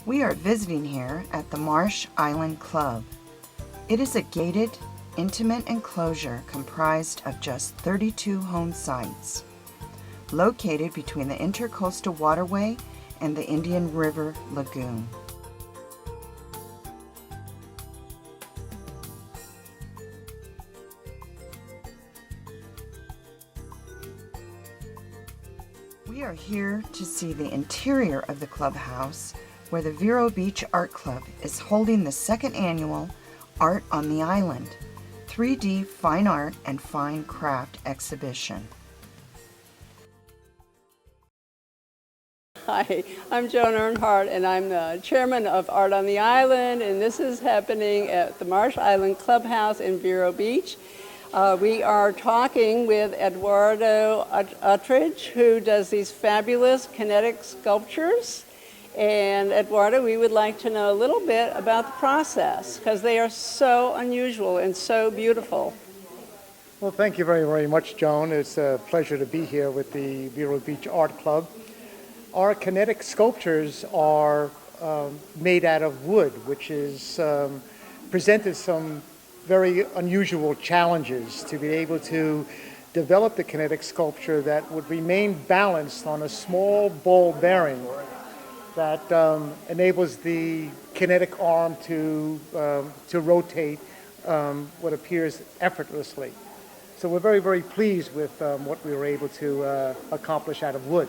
We are visiting here at the Marsh Island Club. It is a gated, intimate enclosure comprised of just 32 home sites, located between the Intercoastal Waterway and the Indian River Lagoon. We are here to see the interior of the clubhouse, where the Vero Beach Art Club is holding the second annual Art on the Island 3D Fine Art and Fine Craft exhibition. Hi, I'm Joan Earnhardt, and I'm the chairman of Art on the Island, and this is happening at the Marsh Island Clubhouse in Vero Beach. We are talking with Eduardo Uttridge, who does these fabulous kinetic sculptures. And Eduardo, we would like to know a little bit about the process, because they are so unusual and so beautiful. Well, thank you very, very much, Joan. It's a pleasure to be here with the Vero Beach Art Club. Our kinetic sculptures are made out of wood, which is presented some very unusual challenges to be able to develop the kinetic sculpture that would remain balanced on a small ball bearing that enables the kinetic arm to rotate what appears effortlessly. So we're very, very pleased with what we were able to accomplish out of wood.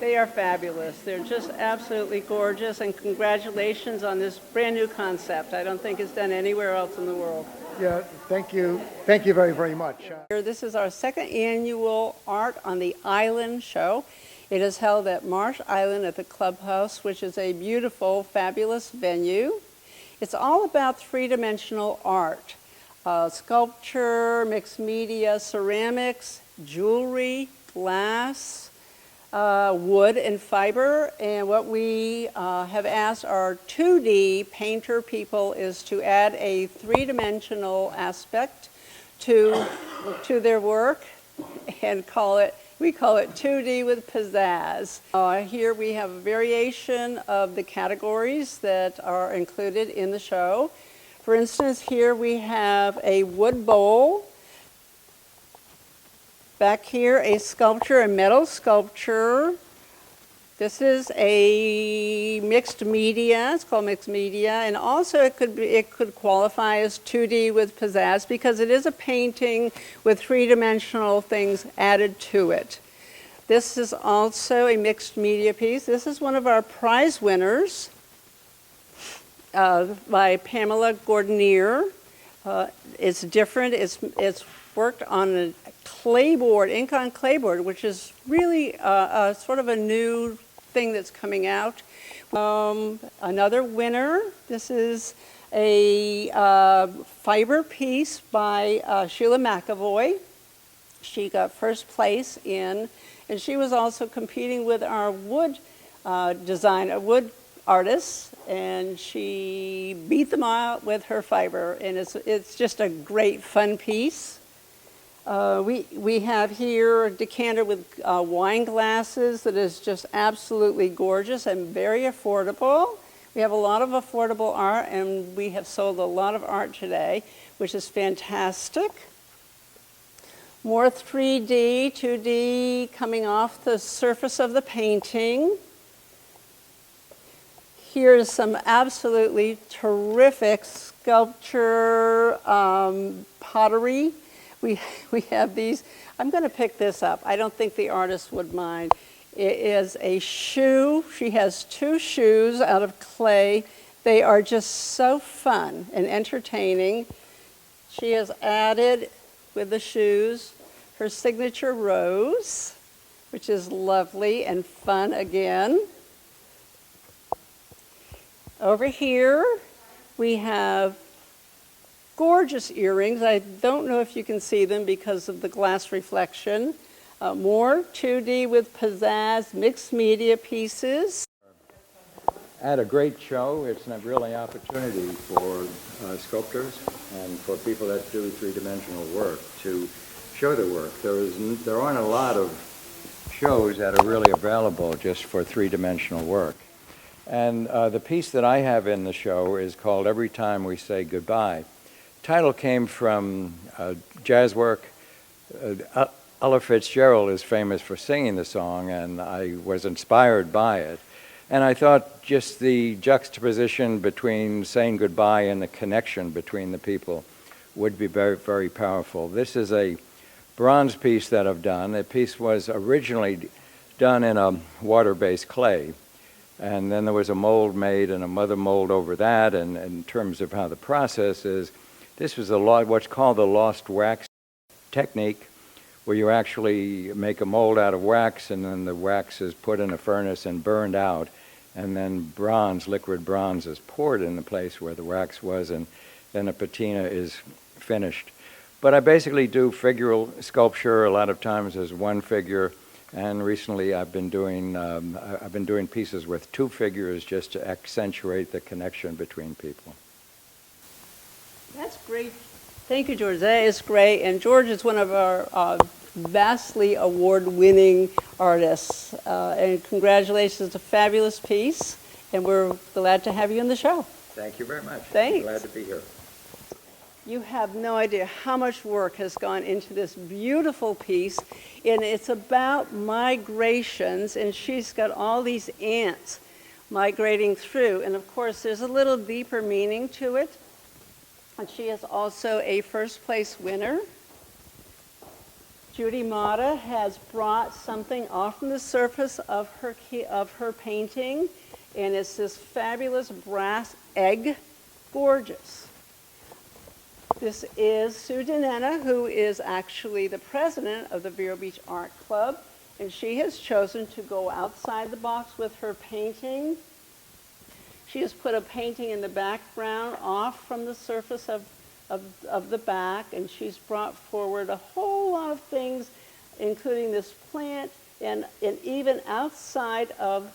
They are fabulous. They're just absolutely gorgeous, and congratulations on this brand new concept. I don't think it's done anywhere else in the world. Yeah, thank you. Thank you very, very much. This is our second annual Art on the Island show. It is held at Marsh Island at the Clubhouse, which is a beautiful, fabulous venue. It's all about three-dimensional art, sculpture, mixed media, ceramics, jewelry, glass, wood and fiber. And what we have asked our 2D painter people is to add a three-dimensional aspect to their work and we call it 2D with Pizzazz. Here we have a variation of the categories that are included in the show. For instance, here we have a wood bowl. Back here, a sculpture, a metal sculpture. This is a mixed media. It's called mixed media, and also it could qualify as 2D with Pizzazz because it is a painting with three-dimensional things added to it. This is also a mixed media piece. This is one of our prize winners by Pamela Gordinier. It's different. It's worked on a clayboard, ink on clayboard, which is really sort of a new thing that's coming out. Another winner, this is a fiber piece by Sheila Mcevoy. She got first place and she was also competing with our wood wood artists, and she beat them out with her fiber, and it's just a great fun piece. We have here a decanter with wine glasses that is just absolutely gorgeous and very affordable. We have a lot of affordable art, and we have sold a lot of art today, which is fantastic. More 3D, 2D coming off the surface of the painting. Here's some absolutely terrific sculpture, pottery. We have these. I'm going to pick this up. I don't think the artist would mind. It is a shoe. She has two shoes out of clay. They are just so fun and entertaining. She has added with the shoes her signature rose, which is lovely and fun again. Over here we have gorgeous earrings. I don't know if you can see them because of the glass reflection. More 2D with Pizzazz mixed media pieces. At a great show, it's a really opportunity for sculptors and for people that do three-dimensional work to show their work. There aren't a lot of shows that are really available just for three-dimensional work. And the piece that I have in the show is called Every Time We Say Goodbye. Title came from jazz work. Ella Fitzgerald is famous for singing the song, and I was inspired by it. And I thought just the juxtaposition between saying goodbye and the connection between the people would be very, very powerful. This is a bronze piece that I've done. The piece was originally done in a water-based clay, and then there was a mold made and a mother mold over that, and in terms of how the process is, this was what's called the lost wax technique, where you actually make a mold out of wax, and then the wax is put in a furnace and burned out, and then bronze, liquid bronze, is poured in the place where the wax was, and then a patina is finished. But I basically do figural sculpture a lot of times as one figure, and recently I've been doing pieces with two figures just to accentuate the connection between people. That's great. Thank you, George. That is great. And George is one of our vastly award-winning artists. And congratulations, it's a fabulous piece. And we're glad to have you on the show. Thank you very much. Thanks. Glad to be here. You have no idea how much work has gone into this beautiful piece. And it's about migrations. And she's got all these ants migrating through. And of course, there's a little deeper meaning to it. And she is also a first place winner. Judy Mata has brought something off from the surface of her painting, and it's this fabulous brass egg, gorgeous. This is Sue Donena, who is actually the president of the Vero Beach Art Club, and she has chosen to go outside the box with her painting. She has put a painting in the background off from the surface of the back, and she's brought forward a whole lot of things, including this plant, and even outside of,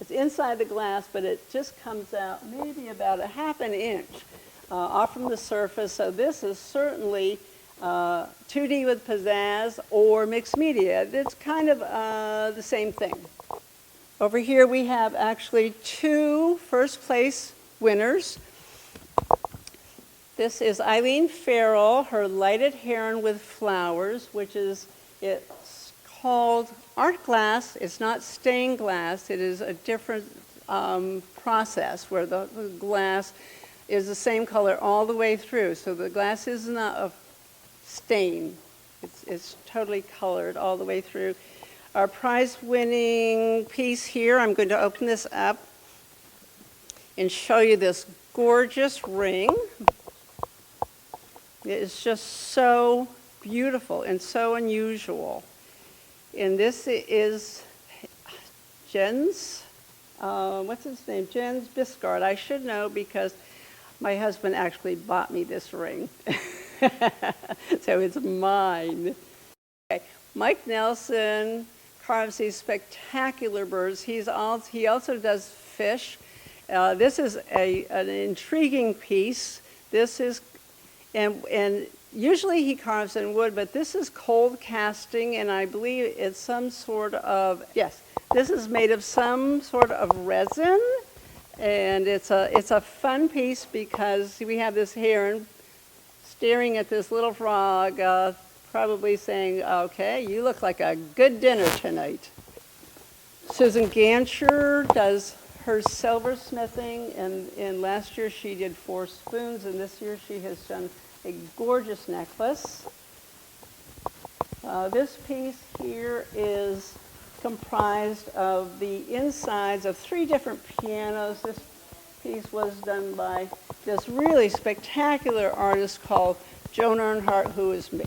it's inside the glass, but it just comes out maybe about a half an inch off from the surface. So this is certainly 2D with pizzazz or mixed media. It's kind of the same thing. Over here we have actually two first place winners. This is Eileen Farrell, her lighted heron with flowers, it's called art glass. It's not stained glass. It is a different process where the glass is the same color all the way through. So the glass is not a stain. It's totally colored all the way through. Our prize-winning piece here, I'm going to open this up and show you this gorgeous ring. It is just so beautiful and so unusual. And this is Jens, what's his name? Jens Bisgaard. I should know because my husband actually bought me this ring. So it's mine. Okay. Mike Nelson carves these spectacular birds. He also does fish. This is an intriguing piece. This is, and usually he carves in wood, but this is cold casting, and I believe it's some sort of, yes, this is made of some sort of resin, and it's a fun piece because we have this heron staring at this little frog, probably saying, okay, you look like a good dinner tonight. Susan Gancher does her silversmithing, and last year she did 4 spoons, and this year she has done a gorgeous necklace. This piece here is comprised of the insides of 3 different pianos. This piece was done by this really spectacular artist called Joan Earnhardt, who is me.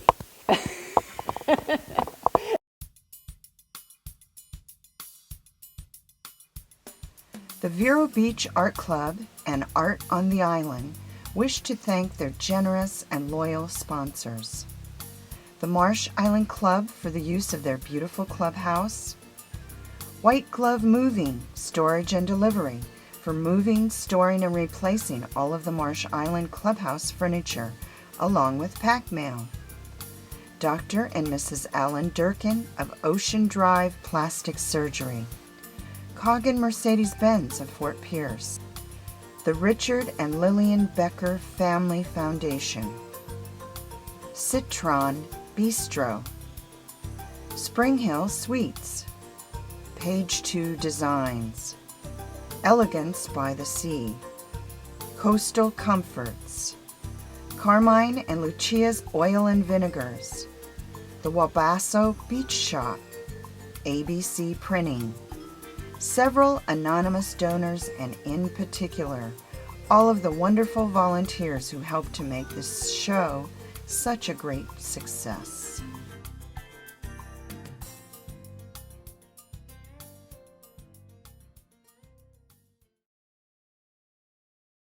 The Vero Beach Art Club and Art on the Island wish to thank their generous and loyal sponsors. The Marsh Island Club for the use of their beautiful clubhouse. White Glove Moving, Storage and Delivery for moving, storing, and replacing all of the Marsh Island clubhouse furniture, along with pack mail. Dr. and Mrs. Alan Durkin of Ocean Drive Plastic Surgery. Coggin Mercedes-Benz of Fort Pierce, the Richard and Lillian Becker Family Foundation, Citron Bistro, Spring Hill Sweets, Page 2 Designs, Elegance by the Sea, Coastal Comforts, Carmine and Lucia's Oil and Vinegars, the Wabasso Beach Shop, ABC Printing, several anonymous donors, and in particular, all of the wonderful volunteers who helped to make this show such a great success.